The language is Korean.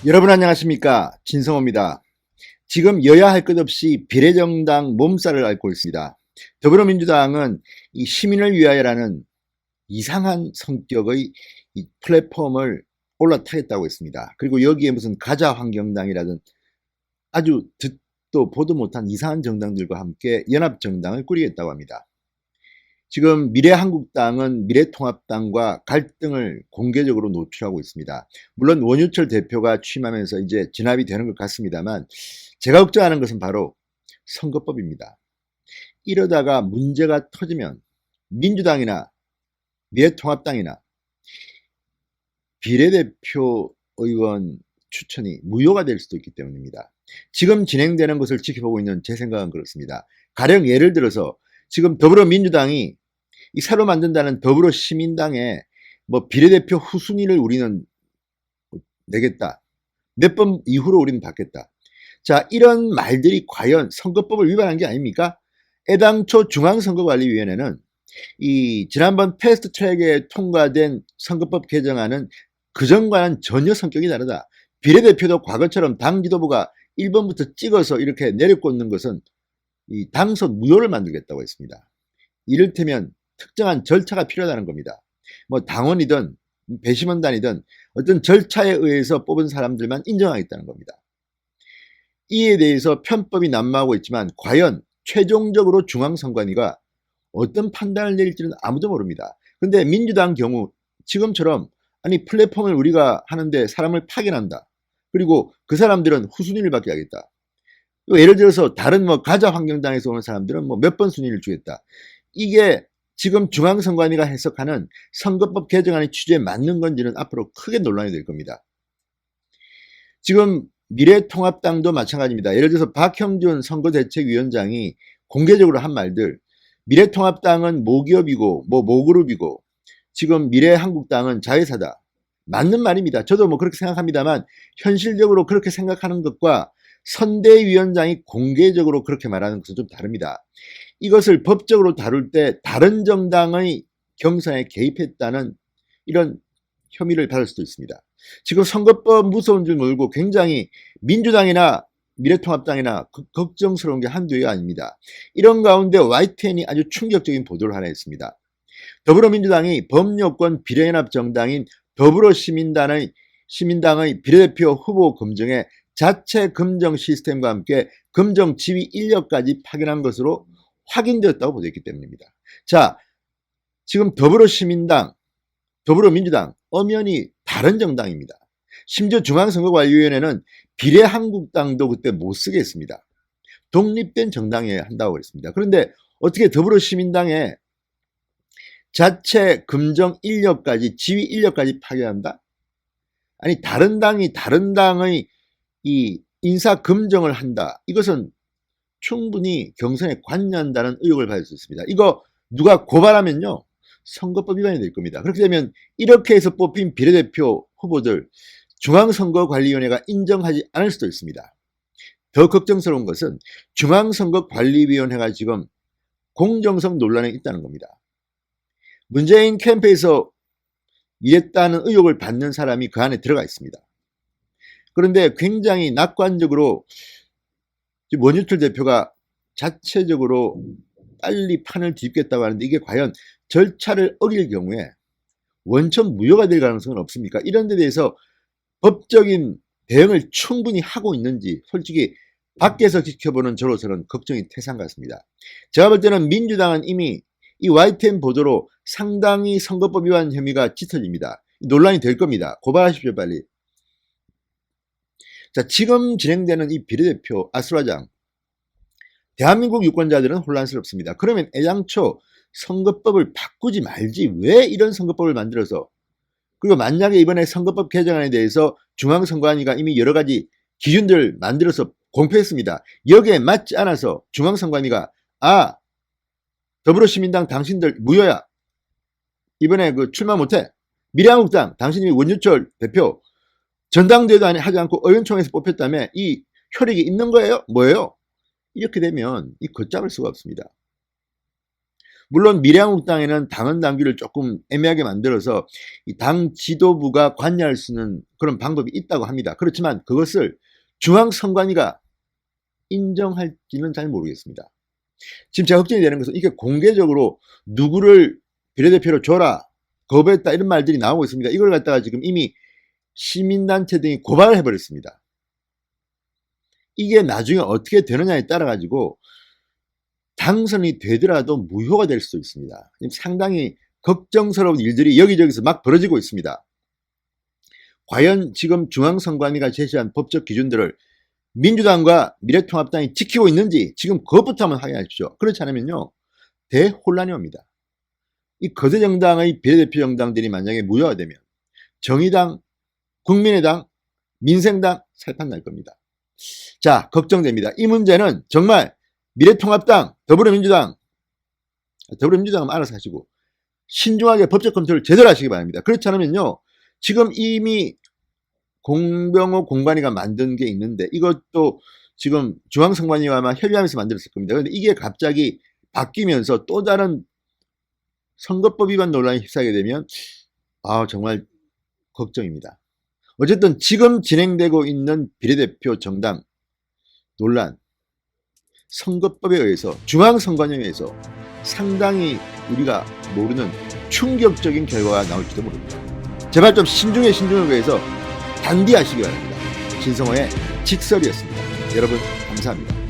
여러분 안녕하십니까, 진성호입니다. 지금 여야 할 것 없이 비례정당 몸살을 앓고 있습니다. 더불어민주당은 이 시민을 위하여라는 이상한 성격의 이 플랫폼을 올라타겠다고 했습니다. 그리고 여기에 무슨 가자환경당이라든 아주 듣도 보도 못한 이상한 정당들과 함께 연합정당을 꾸리겠다고 합니다. 지금 미래한국당은 미래통합당과 갈등을 공개적으로 노출하고 있습니다. 물론 원유철 대표가 취임하면서 이제 진압이 되는 것 같습니다만, 제가 걱정하는 것은 바로 선거법입니다. 이러다가 문제가 터지면 민주당이나 미래통합당이나 비례대표 의원 추천이 무효가 될 수도 있기 때문입니다. 지금 진행되는 것을 지켜보고 있는 제 생각은 그렇습니다. 가령 예를 들어서 지금 더불어민주당이 이 새로 만든다는 더불어시민당의 뭐 비례대표 후순위를 우리는 내겠다, 몇 번 이후로 우리는 받겠다. 자, 이런 말들이 과연 선거법을 위반한 게 아닙니까? 애당초 중앙선거관리위원회는 이 지난번 패스트트랙에 통과된 선거법 개정안은 그전과는 전혀 성격이 다르다. 비례대표도 과거처럼 당 지도부가 1번부터 찍어서 이렇게 내려꽂는 것은 이 당선 무효를 만들겠다고 했습니다. 이를테면 특정한 절차가 필요하다는 겁니다. 뭐 당원이든 배심원단이든 어떤 절차에 의해서 뽑은 사람들만 인정하겠다는 겁니다. 이에 대해서 편법이 난무하고 있지만 과연 최종적으로 중앙선관위가 어떤 판단을 내릴지는 아무도 모릅니다. 근데 민주당 경우 지금처럼 아니 플랫폼을 우리가 하는데 사람을 파견한다. 그리고 그 사람들은 후순위를 받게 하겠다. 또 예를 들어서 다른 뭐 가자환경당에서 오는 사람들은 뭐 몇 번 순위를 주겠다. 이게 지금 중앙선관위가 해석하는 선거법 개정안의 취지에 맞는 건지는 앞으로 크게 논란이 될 겁니다. 지금 미래통합당도 마찬가지입니다. 예를 들어서 박형준 선거대책위원장이 공개적으로 한 말들, 미래통합당은 모기업이고 뭐 모그룹이고 지금 미래한국당은 자회사다. 맞는 말입니다. 저도 뭐 그렇게 생각합니다만 현실적으로 그렇게 생각하는 것과 선대위원장이 공개적으로 그렇게 말하는 것은 좀 다릅니다. 이것을 법적으로 다룰 때 다른 정당의 경선에 개입했다는 이런 혐의를 받을 수도 있습니다. 지금 선거법 무서운 줄 모르고 굉장히 민주당이나 미래통합당이나 걱정스러운 게 한두 개가 아닙니다. 이런 가운데 YTN이 아주 충격적인 보도를 하나 했습니다. 더불어민주당이 법요건 비례연합 정당인 더불어시민당의 비례대표 후보 검증에 자체 검정 시스템과 함께 검정 지휘 인력까지 파견한 것으로 확인되었다고 보도했기 때문입니다. 자, 지금 더불어시민당, 더불어민주당 엄연히 다른 정당입니다. 심지어 중앙선거관리위원회는 비례한국당도 그때 못 쓰게 했습니다. 독립된 정당이어야 한다고 그랬습니다. 그런데 어떻게 더불어시민당에 자체 검정 인력까지 지휘 인력까지 파견한다? 아니 다른 당이 다른 당의 이 인사 검증을 한다. 이것은 충분히 경선에 관여한다는 의혹을 받을 수 있습니다. 이거 누가 고발하면요 선거법 위반이 될 겁니다. 그렇게 되면 이렇게 해서 뽑힌 비례대표 후보들 중앙선거관리위원회가 인정하지 않을 수도 있습니다. 더 걱정스러운 것은 중앙선거관리위원회가 지금 공정성 논란에 있다는 겁니다. 문재인 캠프에서 이랬다는 의혹을 받는 사람이 그 안에 들어가 있습니다. 그런데 굉장히 낙관적으로 원유철 대표가 자체적으로 빨리 판을 뒤집겠다고 하는데 이게 과연 절차를 어길 경우에 원천 무효가 될 가능성은 없습니까? 이런 데 대해서 법적인 대응을 충분히 하고 있는지 솔직히 밖에서 지켜보는 저로서는 걱정이 태산 같습니다. 제가 볼 때는 민주당은 이미 이 YTN 보도로 상당히 선거법 위반 혐의가 짙어집니다. 논란이 될 겁니다. 고발하십시오 빨리. 자, 지금 진행되는 이 비례대표 아수라장, 대한민국 유권자들은 혼란스럽습니다. 그러면 애당초 선거법을 바꾸지 말지 왜 이런 선거법을 만들어서, 그리고 만약에 이번에 선거법 개정안에 대해서 중앙선관위가 이미 여러 가지 기준들을 만들어서 공표했습니다. 여기에 맞지 않아서 중앙선관위가 더불어시민당 당신들 무효야, 이번에 그 출마 못해, 미래한국당 당신이 원유철 대표 전당대회도 하지 않고 의원총회에서 뽑혔다며 이 효력이 있는 거예요? 뭐예요? 이렇게 되면 이 걷잡을 수가 없습니다. 물론 미래한국당에는 당헌 당규를 조금 애매하게 만들어서 이 당 지도부가 관여할 수 있는 그런 방법이 있다고 합니다. 그렇지만 그것을 중앙선관위가 인정할지는 잘 모르겠습니다. 지금 제가 걱정이 되는 것은 이게 공개적으로 누구를 비례대표로 줘라, 거부했다 이런 말들이 나오고 있습니다. 이걸 갖다가 지금 이미 시민단체 등이 고발을 해버렸습니다. 이게 나중에 어떻게 되느냐에 따라 가지고 당선이 되더라도 무효가 될 수도 있습니다. 상당히 걱정스러운 일들이 여기저기서 막 벌어지고 있습니다. 과연 지금 중앙선관위가 제시한 법적 기준들을 민주당과 미래통합당이 지키고 있는지 지금 그것부터 한번 확인하십시오. 그렇지 않으면요 대혼란이 옵니다. 이 거대 정당의 비례대표 정당들이 만약에 무효가 되면 정의당, 국민의당, 민생당 살판 날 겁니다. 자, 걱정됩니다. 이 문제는 정말 미래통합당, 더불어민주당은 알아서 하시고 신중하게 법적 검토를 제대로 하시기 바랍니다. 그렇지 않으면요 지금 이미 공병호 공관위가 만든 게 있는데 이것도 지금 중앙선관위와 협의하면서 만들었을 겁니다. 그런데 이게 갑자기 바뀌면서 또 다른 선거법 위반 논란에 휩싸게 되면 정말 걱정입니다. 어쨌든 지금 진행되고 있는 비례대표 정당 논란, 선거법에 의해서 중앙선관위에 의해서 상당히 우리가 모르는 충격적인 결과가 나올지도 모릅니다. 제발 좀 신중에 위해서 단디하시기 바랍니다. 진성호의 직설이었습니다. 여러분 감사합니다.